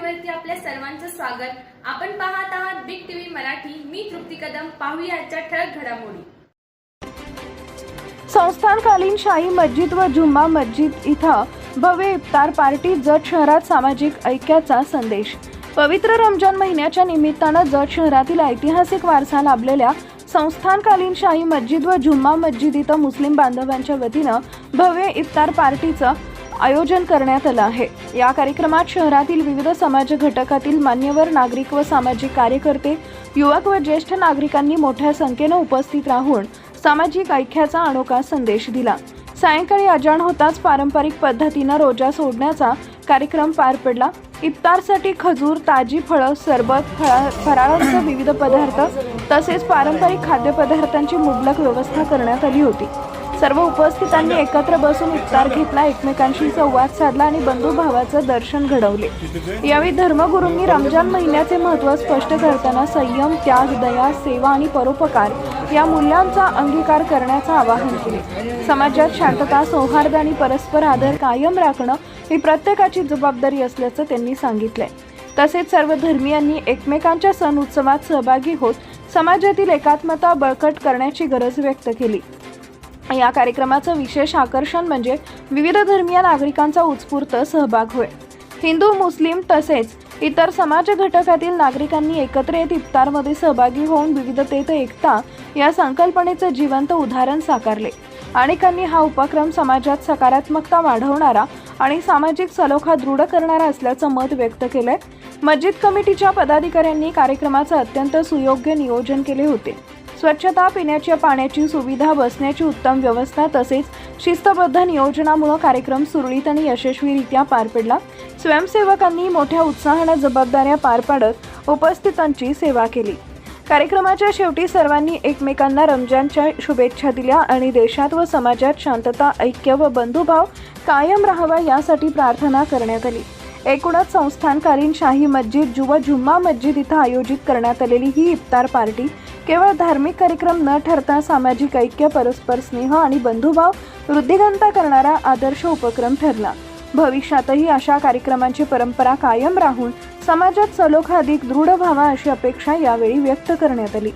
चॅनलवरती आपल्या सर्वांचं स्वागत। आपण पाहत आहात बिग टीव्ही मराठी। मी तृप्ती कदम। पाहूया आजच्या ठळक घडामोडी। संस्थानकालीन शाही मस्जिद व जुम्मा मस्जिद इथं भव्य इफ्तार पार्टी। जत शहरात सामाजिक ऐक्याचा संदेश। पवित्र रमजान महिन्याच्या निमित्तानं जत शहरातील ऐतिहासिक वारसा लाभलेल्या संस्थानकालीन शाही मस्जिद व जुम्मा मस्जिद इथं मुस्लिम बांधवांच्या वतीनं भव्य इफ्तार पार्टीचं आयोजन करण्यात आलं आहे। या कार्यक्रमात शहरातील विविध समाज घटकातील मान्यवर नागरिक व सामाजिक कार्यकर्ते, युवक व ज्येष्ठ नागरिकांनी मोठ्या संख्येने उपस्थित राहून सामाजिक ऐक्याचा अनोखा संदेश दिला। सायंकाळी अजान होताच पारंपरिक पद्धतीनं रोजा सोडण्याचा कार्यक्रम पार पडला। इफ्तारसाठी खजूर, ताजी फळं, सरबत, फराळांचे विविध पदार्थ तसेच पारंपरिक खाद्यपदार्थांची मुबलक व्यवस्था करण्यात आली होती। सर्व उपस्थितांनी एकत्र बसून इफ्तार घेतला, एकमेकांशी संवाद साधला आणि बंधुभावाचं दर्शन घडवले। यावेळी धर्मगुरूंनी रमजान महिन्याचे महत्त्व स्पष्ट करताना संयम, त्याग, दया, सेवा आणि परोपकार या मूल्यांचा अंगीकार करण्याचं आवाहन केले। समाजात शांतता, सौहार्द आणि परस्पर आदर कायम राखणं ही प्रत्येकाची जबाबदारी असल्याचं त्यांनी सांगितलंय। तसेच सर्व धर्मियांनी एकमेकांच्या सण उत्सवात सहभागी होत समाजातील एकात्मता बळकट करण्याची गरज व्यक्त केली। या कार्यक्रमाचं विशेष आकर्षण म्हणजे विविध धर्मीय नागरिकांचा उत्स्फूर्त सहभाग होय। हिंदू, मुस्लिम तसेच इतर समाज घटकातील नागरिकांनी एकत्र येत इफ्तारमध्ये सहभागी होऊन विविधतेत एकता या संकल्पनेचं जिवंत उदाहरण साकारले। अनेकांनी हा उपक्रम समाजात सकारात्मकता वाढवणारा आणि सामाजिक सलोखा दृढ करणारा असल्याचं मत व्यक्त केलंय। मस्जिद कमिटीच्या पदाधिकाऱ्यांनी कार्यक्रमाचं अत्यंत सुयोग्य नियोजन केले होते। स्वच्छता, पिण्याच्या पाण्याची सुविधा, बसण्याची उत्तम व्यवस्था तसेच शिस्तबद्ध नियोजनामुळे कार्यक्रम सुरळीत आणि यशस्वीरित्या पार पडला। स्वयंसेवकांनी मोठ्या उत्साहाने जबाबदाऱ्या पार पाडत उपस्थितांची सेवा केली। कार्यक्रमाच्या शेवटी सर्वांनी एकमेकांना रमजानच्या शुभेच्छा दिल्या आणि देशात व समाजात शांतता, ऐक्य व बंधुभाव कायम राहावा यासाठी प्रार्थना करण्यात आली। एकूणच संस्थानकालीन शाही मस्जिद व जुम्मा मस्जिद इथं आयोजित करण्यात आलेली ही इफ्तार पार्टी केवळ धार्मिक कार्यक्रम न ठरता सामाजिक ऐक्य, परस्पर स्नेह आणि बंधुभाव वृद्धिंगत करणारा आदर्श उपक्रम ठरला। भविष्यातही अशा कार्यक्रमांची परंपरा कायम राहून समाजात सलोखा अधिक दृढ व्हावा अशी अपेक्षा यावेळी व्यक्त करण्यात आली।